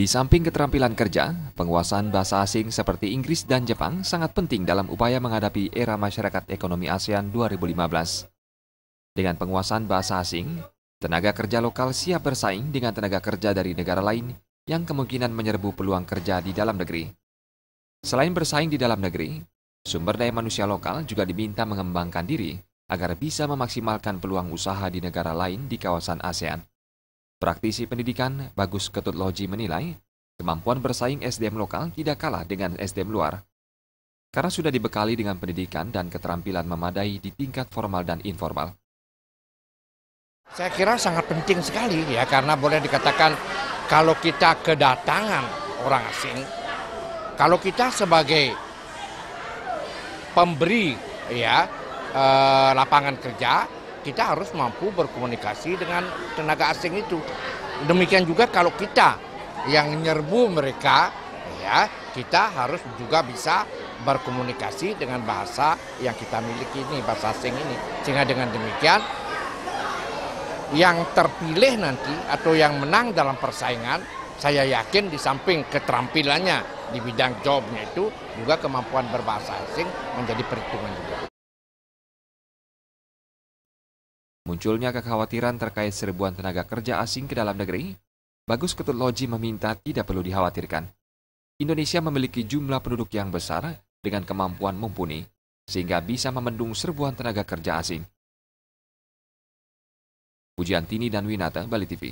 Di samping keterampilan kerja, penguasaan bahasa asing seperti Inggris dan Jepang sangat penting dalam upaya menghadapi era masyarakat ekonomi ASEAN 2015. Dengan penguasaan bahasa asing, tenaga kerja lokal siap bersaing dengan tenaga kerja dari negara lain yang kemungkinan menyerbu peluang kerja di dalam negeri. Selain bersaing di dalam negeri, sumber daya manusia lokal juga diminta mengembangkan diri agar bisa memaksimalkan peluang usaha di negara lain di kawasan ASEAN. Praktisi pendidikan Bagus Ketutloji menilai, kemampuan bersaing SDM lokal tidak kalah dengan SDM luar, karena sudah dibekali dengan pendidikan dan keterampilan memadai di tingkat formal dan informal. Saya kira sangat penting sekali ya, karena boleh dikatakan kalau kita kedatangan orang asing, kalau kita sebagai pemberi ya lapangan kerja, kita harus mampu berkomunikasi dengan tenaga asing itu. Demikian juga kalau kita yang menyerbu mereka, ya kita harus juga bisa berkomunikasi dengan bahasa yang kita miliki ini, bahasa asing ini. Sehingga dengan demikian, yang terpilih nanti atau yang menang dalam persaingan, saya yakin di samping keterampilannya di bidang jobnya itu, juga kemampuan berbahasa asing menjadi perhitungan juga. Munculnya kekhawatiran terkait serbuan tenaga kerja asing ke dalam negeri, Bagus Ketutloji meminta tidak perlu dikhawatirkan. Indonesia memiliki jumlah penduduk yang besar dengan kemampuan mumpuni, sehingga bisa membendung serbuan tenaga kerja asing. Pujiantini dan Winata, Bali TV.